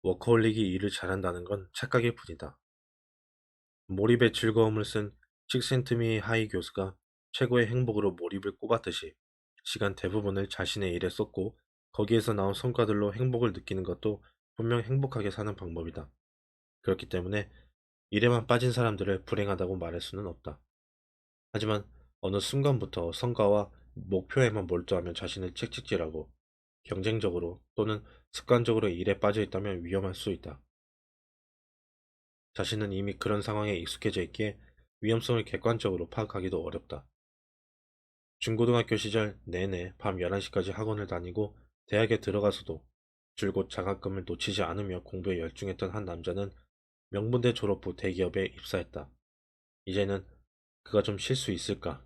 워커홀릭이 일을 잘한다는 건 착각일 뿐이다. 몰입의 즐거움을 쓴 칙센트미 하이 교수가 최고의 행복으로 몰입을 꼽았듯이 시간 대부분을 자신의 일에 썼고 거기에서 나온 성과들로 행복을 느끼는 것도 분명 행복하게 사는 방법이다. 그렇기 때문에 일에만 빠진 사람들을 불행하다고 말할 수는 없다. 하지만 어느 순간부터 성과와 목표에만 몰두하면 자신을 채찍질하고 경쟁적으로 또는 습관적으로 일에 빠져 있다면 위험할 수 있다. 자신은 이미 그런 상황에 익숙해져 있기에 위험성을 객관적으로 파악하기도 어렵다. 중고등학교 시절 내내 밤 11시까지 학원을 다니고 대학에 들어가서도 줄곧 장학금을 놓치지 않으며 공부에 열중했던 한 남자는 명문대 졸업 후 대기업에 입사했다. 이제는 그가 좀 쉴 수 있을까?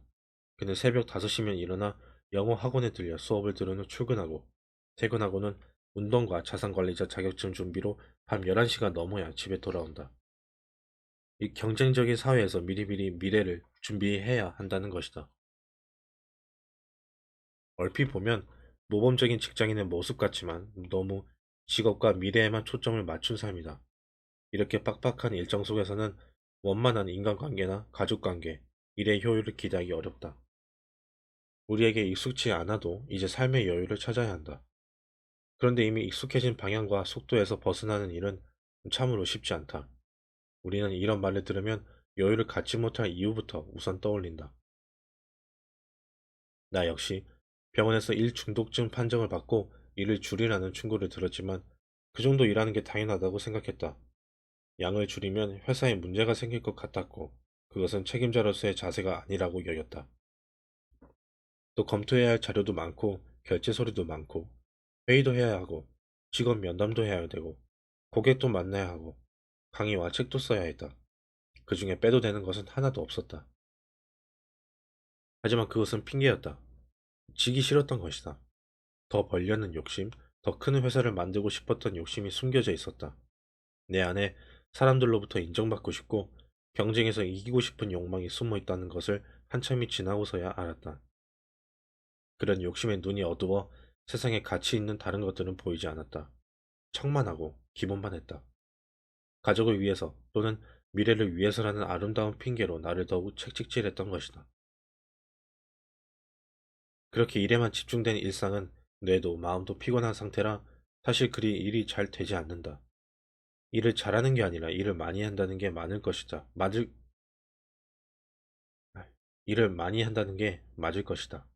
그는 새벽 5시면 일어나 영어 학원에 들려 수업을 들은 후 출근하고 퇴근하고는 운동과 자산관리자 자격증 준비로 밤 11시가 넘어야 집에 돌아온다. 이 경쟁적인 사회에서 미리미리 미래를 준비해야 한다는 것이다. 얼핏 보면 모범적인 직장인의 모습 같지만 너무 직업과 미래에만 초점을 맞춘 삶이다. 이렇게 빡빡한 일정 속에서는 원만한 인간관계나 가족관계, 일의 효율을 기대하기 어렵다. 우리에게 익숙치 않아도 이제 삶의 여유를 찾아야 한다. 그런데 이미 익숙해진 방향과 속도에서 벗어나는 일은 참으로 쉽지 않다. 우리는 이런 말을 들으면 여유를 갖지 못할 이유부터 우선 떠올린다. 나 역시 병원에서 일 중독증 판정을 받고 일을 줄이라는 충고를 들었지만 그 정도 일하는 게 당연하다고 생각했다. 양을 줄이면 회사에 문제가 생길 것 같았고 그것은 책임자로서의 자세가 아니라고 여겼다. 또 검토해야 할 자료도 많고 결제 서류도 많고 회의도 해야 하고 직원 면담도 해야 되고 고객도 만나야 하고 강의와 책도 써야 했다. 그 중에 빼도 되는 것은 하나도 없었다. 하지만 그것은 핑계였다. 지기 싫었던 것이다. 더 벌려는 욕심, 더 큰 회사를 만들고 싶었던 욕심이 숨겨져 있었다. 내 안에 사람들로부터 인정받고 싶고 경쟁에서 이기고 싶은 욕망이 숨어 있다는 것을 한참이 지나고서야 알았다. 그런 욕심에 눈이 어두워 세상에 가치 있는 다른 것들은 보이지 않았다. 척만 하고 기본만 했다. 가족을 위해서 또는 미래를 위해서라는 아름다운 핑계로 나를 더욱 책찍질했던 것이다. 그렇게 일에만 집중된 일상은 뇌도 마음도 피곤한 상태라 사실 그리 일이 잘 되지 않는다. 일을 잘하는 게 아니라 일을 많이 한다는 게 많을 것이다. 아, 일을 많이 한다는 게 맞을 것이다.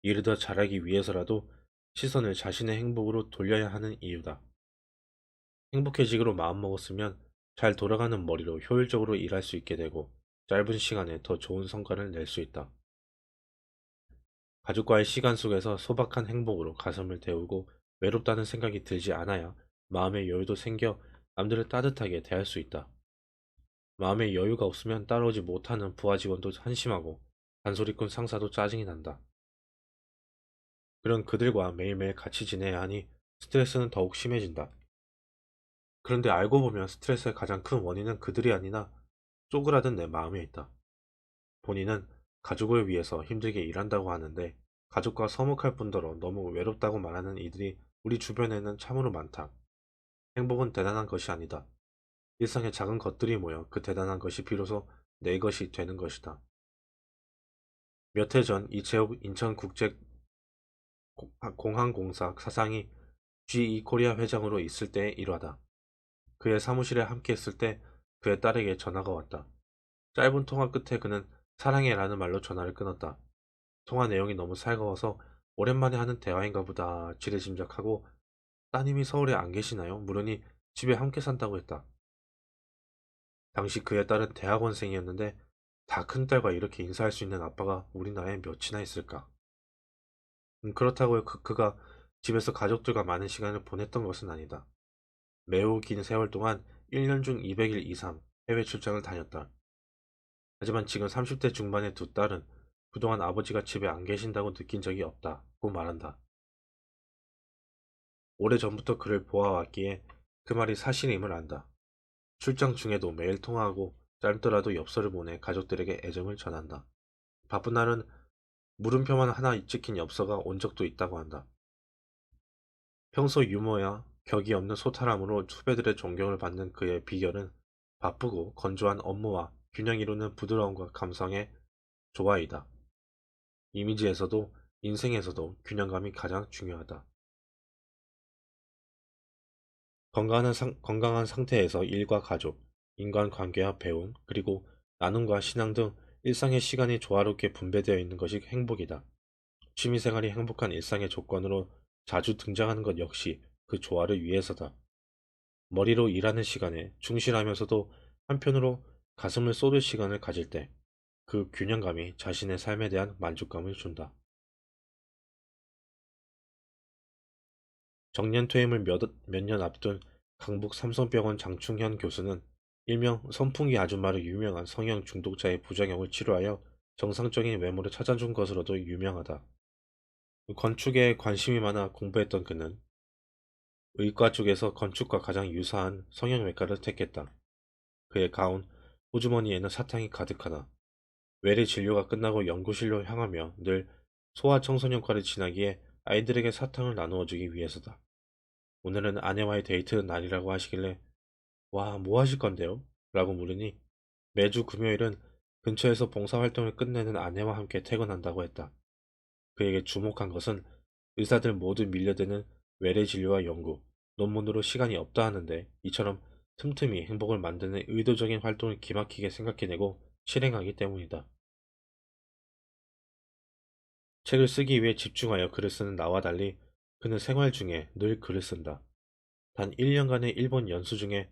일을 더 잘하기 위해서라도 시선을 자신의 행복으로 돌려야 하는 이유다. 행복해지기로 마음먹었으면 잘 돌아가는 머리로 효율적으로 일할 수 있게 되고 짧은 시간에 더 좋은 성과를 낼 수 있다. 가족과의 시간 속에서 소박한 행복으로 가슴을 데우고 외롭다는 생각이 들지 않아야 마음의 여유도 생겨 남들을 따뜻하게 대할 수 있다. 마음의 여유가 없으면 따라오지 못하는 부하 직원도 한심하고 잔소리꾼 상사도 짜증이 난다. 그런 그들과 매일매일 같이 지내야 하니 스트레스는 더욱 심해진다. 그런데 알고 보면 스트레스의 가장 큰 원인은 그들이 아니라 쪼그라든 내 마음에 있다. 본인은 가족을 위해서 힘들게 일한다고 하는데 가족과 서먹할 뿐더러 너무 외롭다고 말하는 이들이 우리 주변에는 참으로 많다. 행복은 대단한 것이 아니다. 일상의 작은 것들이 모여 그 대단한 것이 비로소 내 것이 되는 것이다. 몇 해 전 이채욱 인천국제공항공사 사장이 GE 코리아 회장으로 있을 때의 일화다. 그의 사무실에 함께 있을 때 그의 딸에게 전화가 왔다. 짧은 통화 끝에 그는 사랑해라는 말로 전화를 끊었다. 통화 내용이 너무 살가워서 오랜만에 하는 대화인가 보다 지레짐작하고 따님이 서울에 안 계시나요? 물으니 집에 함께 산다고 했다. 당시 그의 딸은 대학원생이었는데 다 큰딸과 이렇게 인사할 수 있는 아빠가 우리나라에 몇이나 있을까? 그렇다고 그가 집에서 가족들과 많은 시간을 보냈던 것은 아니다. 매우 긴 세월 동안 1년 중 200일 이상 해외 출장을 다녔다. 하지만 지금 30대 중반의 두 딸은 그동안 아버지가 집에 안 계신다고 느낀 적이 없다고 말한다. 오래전부터 그를 보아왔기에 그 말이 사실임을 안다. 출장 중에도 매일 통화하고 짧더라도 엽서를 보내 가족들에게 애정을 전한다. 바쁜 날은 물음표만 하나 찍힌 엽서가 온 적도 있다고 한다. 평소 유머야 격이 없는 소탈함으로 후배들의 존경을 받는 그의 비결은 바쁘고 건조한 업무와 균형 이루는 부드러움과 감성의 조화이다. 이미지에서도 인생에서도 균형감이 가장 중요하다. 건강한 상태에서 일과 가족, 인간관계와 배움, 그리고 나눔과 신앙 등 일상의 시간이 조화롭게 분배되어 있는 것이 행복이다. 취미생활이 행복한 일상의 조건으로 자주 등장하는 것 역시 그 조화를 위해서다. 머리로 일하는 시간에 충실하면서도 한편으로 가슴을 쏟을 시간을 가질 때 그 균형감이 자신의 삶에 대한 만족감을 준다. 정년 퇴임을 몇 년 앞둔 강북 삼성병원 장충현 교수는 일명 선풍기 아줌마로 유명한 성형 중독자의 부작용을 치료하여 정상적인 외모를 찾아준 것으로도 유명하다. 건축에 관심이 많아 공부했던 그는 의과 쪽에서 건축과 가장 유사한 성형외과를 택했다. 그의 가운 호주머니에는 사탕이 가득하다. 외래 진료가 끝나고 연구실로 향하며 늘 소아청소년과를 지나기에 아이들에게 사탕을 나누어 주기 위해서다. 오늘은 아내와의 데이트 날이라고 하시길래 와, 뭐 하실 건데요? 라고 물으니 매주 금요일은 근처에서 봉사활동을 끝내는 아내와 함께 퇴근한다고 했다. 그에게 주목한 것은 의사들 모두 밀려드는 외래 진료와 연구, 논문으로 시간이 없다 하는데 이처럼 틈틈이 행복을 만드는 의도적인 활동을 기막히게 생각해내고 실행하기 때문이다. 책을 쓰기 위해 집중하여 글을 쓰는 나와 달리 그는 생활 중에 늘 글을 쓴다. 단 1년간의 일본 연수 중에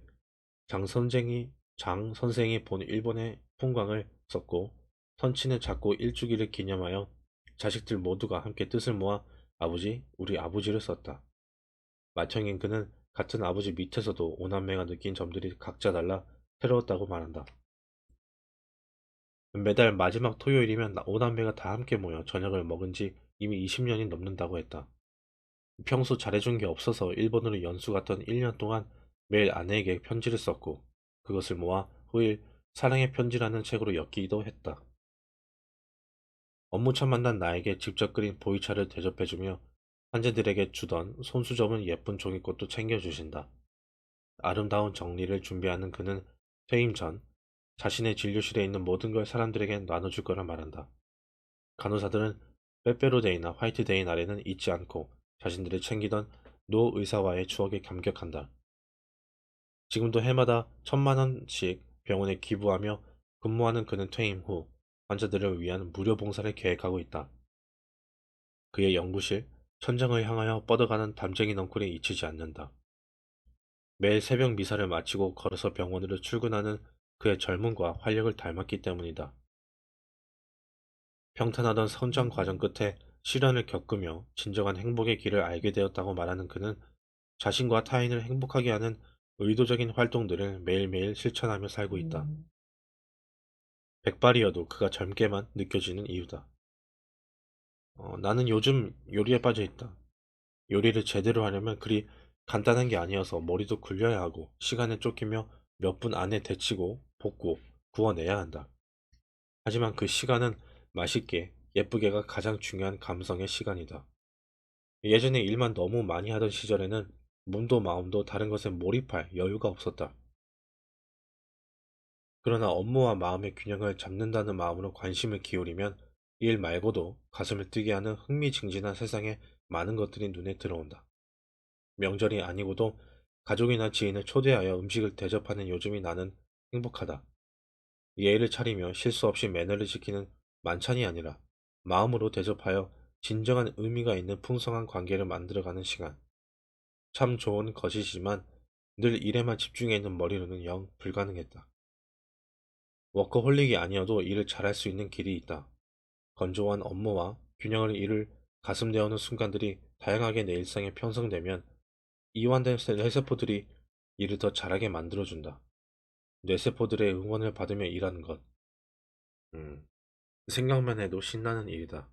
장 선생이 본 일본의 풍광을 썼고 선친은 작고 일주기를 기념하여 자식들 모두가 함께 뜻을 모아 아버지, 우리 아버지를 썼다. 맏형인 그는 같은 아버지 밑에서도 오남매가 느낀 점들이 각자 달라 새로웠다고 말한다. 매달 마지막 토요일이면 오남매가 다 함께 모여 저녁을 먹은 지 이미 20년이 넘는다고 했다. 평소 잘해준 게 없어서 일본으로 연수 갔던 1년 동안 매일 아내에게 편지를 썼고 그것을 모아 후일 사랑의 편지라는 책으로 엮기도 했다. 업무차 만난 나에게 직접 그린 보이차를 대접해주며 환자들에게 주던 손수 접은 예쁜 종이꽃도 챙겨주신다. 아름다운 정리를 준비하는 그는 퇴임 전 자신의 진료실에 있는 모든 걸 사람들에게 나눠줄 거라 말한다. 간호사들은 빼빼로데이나 화이트데이 날에는 잊지 않고 자신들을 챙기던 노 의사와의 추억에 감격한다. 지금도 해마다 1,000만 원씩 병원에 기부하며 근무하는 그는 퇴임 후 환자들을 위한 무료 봉사를 계획하고 있다. 그의 연구실, 천장을 향하여 뻗어가는 담쟁이 넝쿨이 잊히지 않는다. 매일 새벽 미사를 마치고 걸어서 병원으로 출근하는 그의 젊음과 활력을 닮았기 때문이다. 평탄하던 성장 과정 끝에 시련을 겪으며 진정한 행복의 길을 알게 되었다고 말하는 그는 자신과 타인을 행복하게 하는 의도적인 활동들을 매일매일 실천하며 살고 있다. 백발이어도 그가 젊게만 느껴지는 이유다. 나는 요즘 요리에 빠져 있다. 요리를 제대로 하려면 그리 간단한 게 아니어서 머리도 굴려야 하고 시간에 쫓기며 몇 분 안에 데치고 볶고 구워내야 한다. 하지만 그 시간은 맛있게 예쁘게가 가장 중요한 감성의 시간이다. 예전에 일만 너무 많이 하던 시절에는 몸도 마음도 다른 것에 몰입할 여유가 없었다. 그러나 업무와 마음의 균형을 잡는다는 마음으로 관심을 기울이면 일 말고도 가슴을 뛰게 하는 흥미진진한 세상에 많은 것들이 눈에 들어온다. 명절이 아니고도 가족이나 지인을 초대하여 음식을 대접하는 요즘이 나는 행복하다. 예의를 차리며 실수 없이 매너를 지키는 만찬이 아니라 마음으로 대접하여 진정한 의미가 있는 풍성한 관계를 만들어가는 시간. 참 좋은 것이지만 늘 일에만 집중해 있는 머리로는 영 불가능했다. 워커홀릭이 아니어도 일을 잘할 수 있는 길이 있다. 건조한 업무와 균형을 이룰 가슴 데우는 순간들이 다양하게 내 일상에 편성되면 이완된 뇌세포들이 일을 더 잘하게 만들어준다. 뇌세포들의 응원을 받으며 일하는 것. 생각만 해도 신나는 일이다.